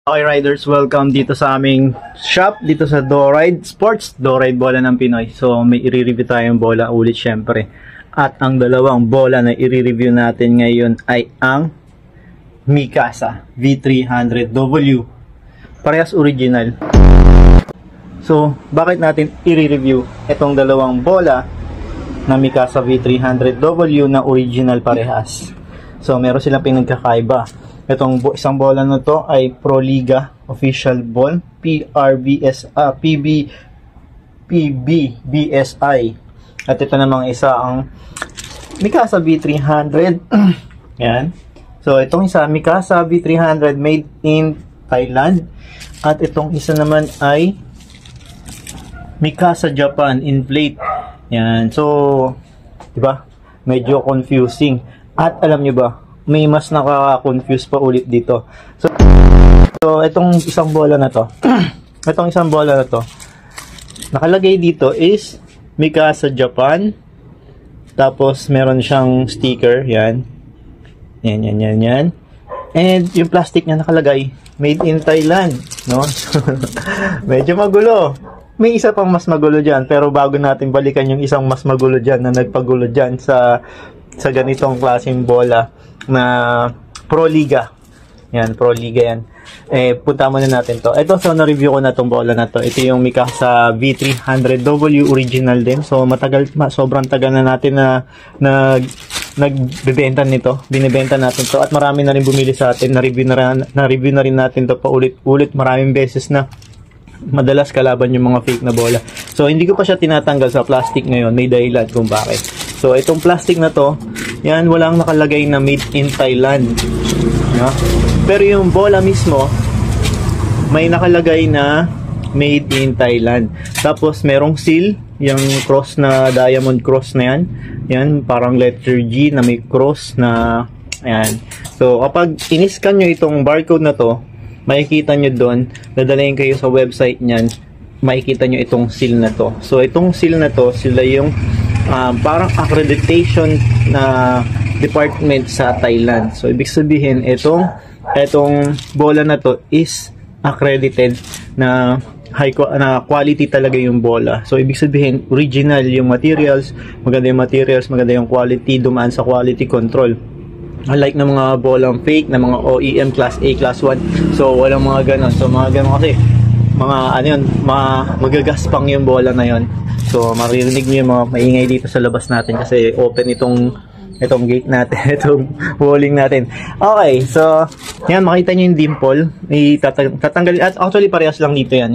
Okay riders, welcome dito sa aming shop, dito sa Doride Sports, Doride bola ng Pinoy. So may i-review tayong bola ulit syempre. At ang dalawang bola na i-review natin ngayon ay ang Mikasa V300W. Parehas original. So bakit natin i-review itong dalawang bola na Mikasa V300W na original parehas? So meron silang pinagkakaiba. Itong isang bola na to ay Pro Liga official ball, PBBSI. At ito namang isa ang Mikasa V300. Yan. So itong isa Mikasa V300 made in Thailand. At itong isa naman ay Mikasa Japan in plate. Yan. So, di ba? Medyo confusing. At alam nyo ba, may mas nakaka-confuse pa ulit dito. So itong isang bola na to, nakalagay dito is Mikasa Japan. Tapos meron siyang sticker, yan. Yan. And yung plastic niya nakalagay, made in Thailand, no? Medyo magulo. May isa pang mas magulo dyan, pero bago natin balikan yung isang mas magulo dyan na nagpagulo dyan sa ganitong klaseng bola na Pro Liga. Yan, Pro Liga yan. Punta muna natin to. Ito, so na-review ko na tong bola na to. Ito yung Mikasa V300W original din. So sobrang tagal na natin na nagbebenta nito. Binibenta natin to at marami na rin bumili sa atin. Na-review na rin natin to pa ulit maraming beses na. Madalas kalaban yung mga fake na bola. So hindi ko pa siya tinatanggal sa plastic ngayon. May dahilan kung bakit. So itong plastic na to, yan, walang nakalagay na made in Thailand, no? Pero yung bola mismo may nakalagay na made in Thailand. Tapos merong seal, yung cross na diamond cross na yan. Yan, parang letter G na may cross na ayan. So kapag in-scan nyo itong barcode na to, makikita nyo doon, dadalayin kayo sa website nyan, makikita nyo itong seal na to. So itong seal na to, sila yung parang accreditation na department sa Thailand. So ibig sabihin itong bola na to is accredited na quality talaga yung bola. So ibig sabihin original yung materials, maganda yung quality, dumaan sa quality control. Unlike na mga bolang fake na mga OEM class A, class 1. So walang mga ganon. So mga ganon kasi magagaspang yung bola na yon. So maririnig niyo yung mga maingay dito sa labas natin kasi open itong gate natin, itong walling natin. Okay, so yan, makita niyo yung dimple. Tatanggalin, at actually parehas lang dito yan.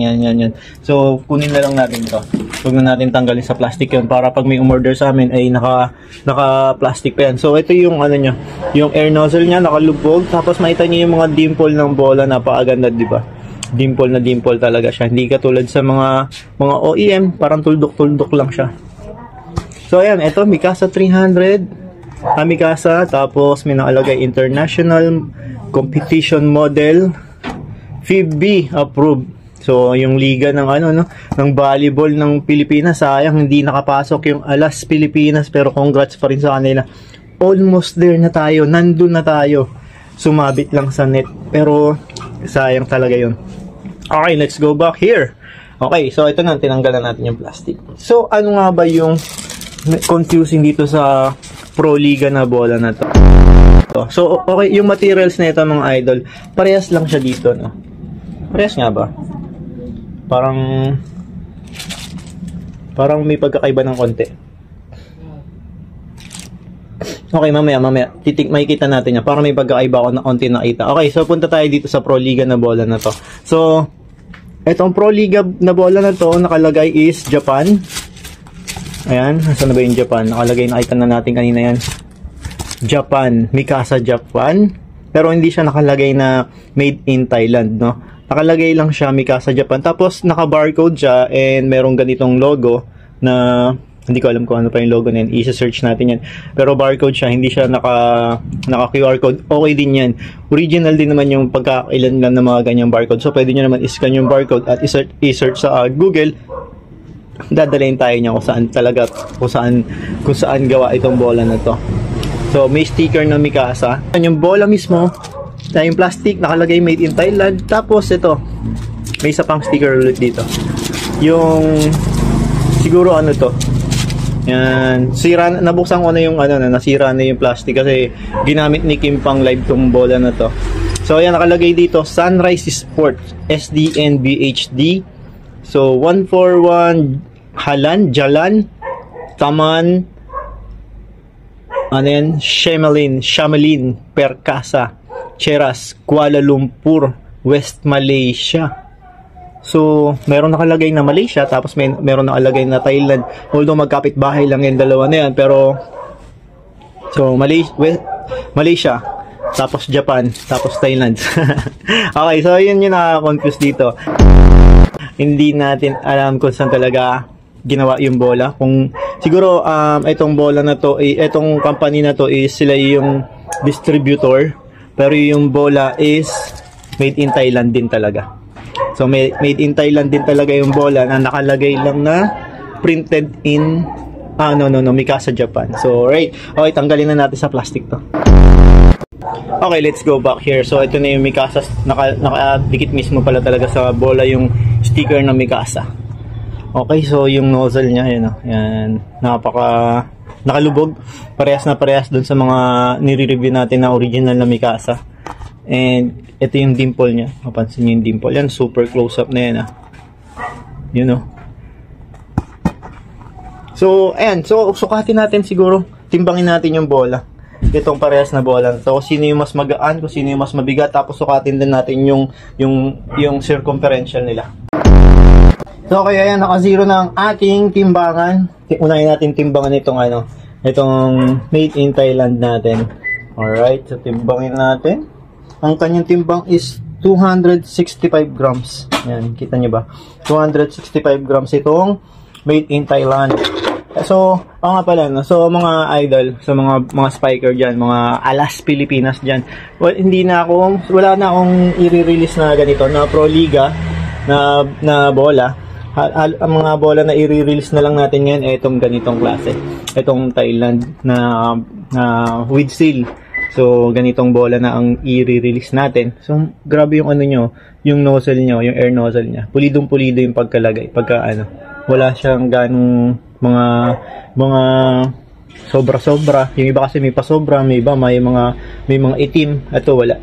So kunin na lang natin to. Huwag na natin tanggalin sa plastic yun para pag may umorder sa amin ay naka-plastic pa yan. So ito yung yung air nozzle niya nakalubog. Tapos makita niyo yung mga dimple ng bola, napakaganda, di ba? Dimple na dimple talaga siya. Hindi katulad sa mga OEM, parang tuldok-tuldok lang siya. So ayan, ito Mikasa 300. Mikasa, tapos may nakalagay international competition model, FIBB approved. So yung liga ng ng volleyball ng Pilipinas, sayang hindi nakapasok yung Alas Pilipinas, pero congrats pa rin sa kanila. Almost there na tayo, nandun na tayo. Sumabit lang sa net, pero sayang talaga yun. Okay, let's go back here. Okay, so ito na, tinanggalan natin yung plastic. So ano nga ba yung confusing dito sa Pro Liga na bola na to? So okay, yung materials na ito mga idol, parehas lang siya dito, no? Parehas nga ba? Parang may pagkakaiba ng konti. Okay, mamaya makikita natin yan. Parang may pagkakaiba ako na konti nakita. Okay, so punta tayo dito sa Pro Liga na bola na to. So etong Pro Liga na bola na to, nakalagay is Japan. Ayan, nasa na ba yung Japan? Nakalagay, nakita na natin kanina yan. Japan, Mikasa Japan. Pero hindi siya nakalagay na made in Thailand, no? Nakalagay lang siya Mikasa Japan. Tapos naka-barcode siya and merong ganitong logo na hindi ko alam kung ano pa yung logo na yan. I-search natin yan. Pero barcode siya, hindi siya naka-QR code. Okay din yan. Original din naman yung pagkakailan lang ng mga ganyang barcode. So pwede nyo naman i-scan yung barcode at i-search sa Google. Dadalhin tayo niya kung saan gawa itong bola na to. So may sticker na Mikasa. Yung bola mismo na yung plastic, nakalagay made in Thailand. Tapos ito, may isa pang sticker ulit dito. Yung, siguro ano to, yan, sira, nabuksan ko na yung nasira na yung plastic kasi ginamit ni Kim pang live tong bola na to. So ayan, nakalagay dito Sunrise Sports SDNBHD. So 141 Jalan Taman Shamelin Perkasa Cheras, Kuala Lumpur, West Malaysia. So, meron nakalagay na Malaysia, tapos meron nakalagay na Thailand. Although magkapit bahay lang yung dalawa na yan, pero so Malaysia, tapos Japan, tapos Thailand. Okay, so yun yung nakaka-confuse dito. Hindi natin alam kung saan talaga ginawa yung bola. Kung siguro itong bola na to, itong company na to is sila yung distributor, pero yung bola is made in Thailand din talaga. So made in Thailand din talaga yung bola na nakalagay lang na printed in Mikasa Japan. So right, okay, tanggalin na natin sa plastic to. Okay, let's go back here. So ito na yung Mikasa, nakadikit mismo pala talaga sa bola yung sticker ng Mikasa. Okay, so yung nozzle niya, yan, nakalubog, parehas na parehas dun sa mga nire-review natin na original na Mikasa. And ito yung dimple niya, mapansin niyo yung dimple, yan, super close up na yan, So, ayan, so sukatin natin siguro, timbangin natin yung bola, itong parehas na bola. So, sino yung mas magaan, kung sino yung mas mabigat, tapos sukatin din natin yung circumferential nila. So, okay, ayan, naka-zero na ang ating timbangan. Unahin natin timbangan itong made in Thailand natin. Alright, so timbangin natin. Ang kanyang timbang is 265 grams. Yan, kita nyo ba? 265 grams itong made in Thailand. So, nga pala, so mga idol, so mga spiker dyan, mga alas Pilipinas dyan, well, wala na akong i-release na ganito, na Pro Liga, na bola. Ang mga bola na i-release na lang natin ngayon ay itong ganitong klase. Itong Thailand na with seal. So, ganitong bola na ang i-release natin. So, grabe yung yung nozzle nyo, yung air nozzle niya. Pulidong-pulido yung pagkalagay. Wala siyang ganong mga sobra-sobra. Yung iba kasi may pasobra, may iba may mga itim. Ito wala.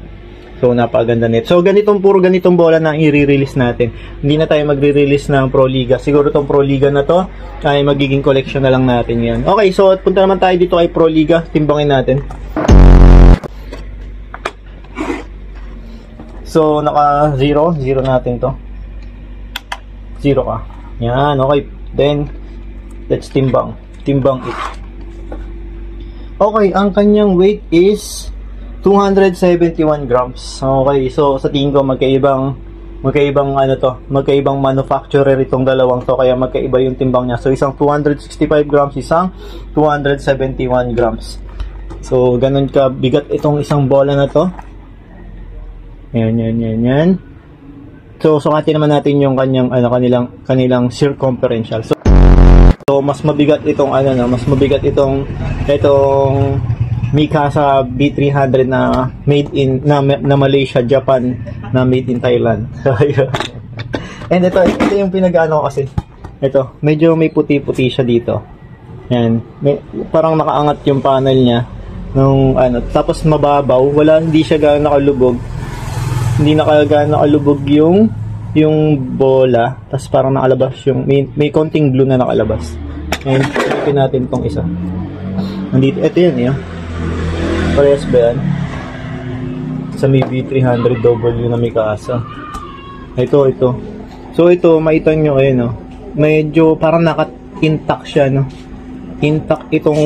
So, napakaganda nito. So, puro ganitong bola na i-release natin. Hindi na tayo magre-release ng Pro Liga. Siguro itong Pro Liga na to ay magiging collection na lang natin yan. Okay, so punta naman tayo dito kay Pro Liga. Timbangin natin. So, zero natin to. 0 ka. Yan, okay. Then, let's timbang it. Okay, ang kanyang weight is 271 grams. Okay, so sa tingin ko magkaibang manufacturer itong dalawang to, kaya magkaiba yung timbang niya. So isang 265 grams, isang 271 grams. So ganun ka bigat itong isang bola na to. Yan. So sukatin naman natin yung kanilang circumferential. So mas mabigat itong Mikasa B300 na made in na Malaysia, Japan, na made in Thailand. So, and ito yung pinag-ano kasi. Ito, medyo may puti-puti siya dito. Yan, parang nakaangat yung panel niya nung tapos mababaw, hindi siya gaano nakalubog. Hindi nakalubog yung bola, tapos parang nakalabas may konting glue na nakalabas. And ipin natin tong isa. Nandito, ito yan, parehas ba yan? Sa may B300W na Mikasa. Ito. So ito, makita nyo medyo parang naka-intact siya, intact itong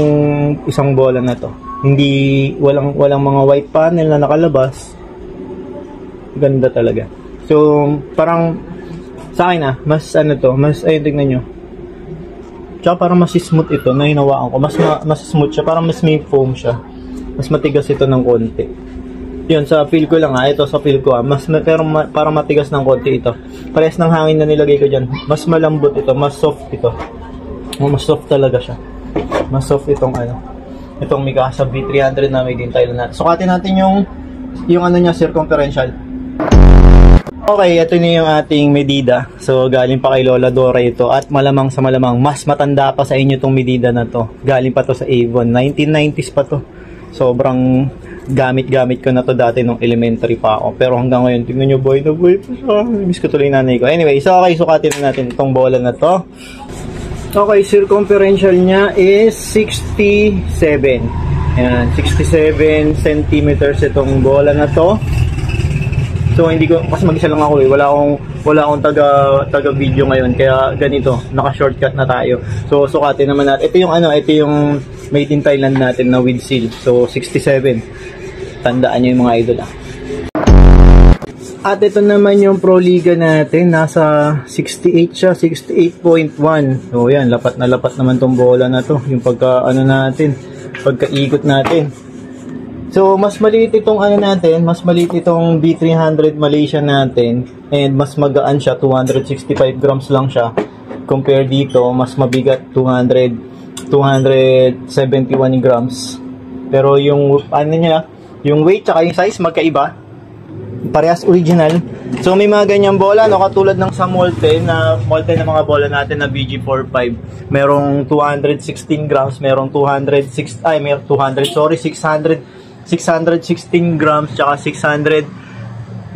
isang bola na to. Hindi, walang mga white panel na nakalabas. Ganda talaga. So, parang sa akin mas tignan nyo. Tsaka parang mas smooth ito na hinawakan ko. Mas smooth siya, parang mas may foam siya. Mas matigas ito ng konti. Yun, sa feel ko lang ito sa feel ko pero parang matigas ng konti ito. Parehas ng hangin na nilagay ko dyan. Mas malambot ito, mas soft ito. Mas soft talaga siya. Mas soft itong Mikasa B300 na made in Thailand natin. Sukatin natin yung yung ano niya, circumferential. Okay, ito na yung ating medida. So, galing pa kay Lola Dora ito. At malamang sa malamang, mas matanda pa sa inyo itong medida na to. Galing pa to sa Avon. 1990s pa to. Sobrang gamit-gamit ko na to dati nung elementary pa ako. Pero hanggang ngayon, tingnan nyo, boy na boy. Miss ko tuloy nanay ko. Anyway, so okay, sukatin na natin itong bola na to. Okay, circumferential niya is 67. Ayan, 67 centimeters itong bola na to. So hindi ko, kasi mag-isa lang ako eh. Wala akong taga video ngayon, kaya ganito, naka-shortcut na tayo. So sukatin naman natin. Ito yung made in Thailand natin na with seal. So 67. Tandaan niyo yung mga idol ah. At ito naman yung Pro Liga natin, nasa 68 siya, 68.1. So yan, lapat na lapat naman tong bola na to, yung pagkaikot natin. So, mas maliit itong mas maliit itong B300 Malaysia natin, and mas magaan siya, 265 grams lang siya. Compare dito, mas mabigat, 271 grams. Pero yung yung weight tsaka yung size magkaiba. Parehas original. So, may mga ganyang bola, no, katulad ng sa Molten na mga bola natin na BG45. Merong 216 grams, merong 616 grams, tsaka 600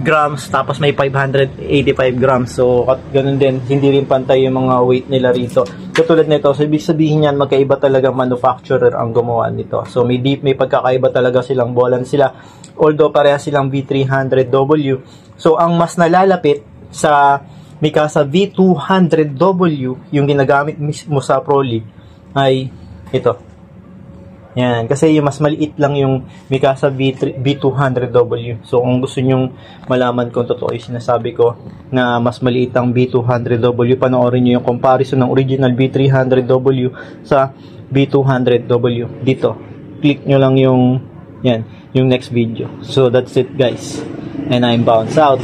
grams, tapos may 585 grams. So, ganun din, hindi rin pantay yung mga weight nila rito. Katulad nito, so ibig sabihin yan, magkaiba talaga manufacturer ang gumawa nito. So, may pagkakaiba talaga silang bola sila. Although, pareha silang V300W. So, ang mas nalalapit sa Mikasa V200W, yung ginagamit mismo sa Pro League, ay ito. Yan, kasi yung mas maliit lang yung Mikasa B200W. So, kung gusto nyong malaman kung totoo yung sinasabi ko na mas maliit ang B200W, panoorin nyo yung comparison ng original B300W sa B200W dito. Click nyo lang yung next video. So, that's it guys. And I'm bounce out.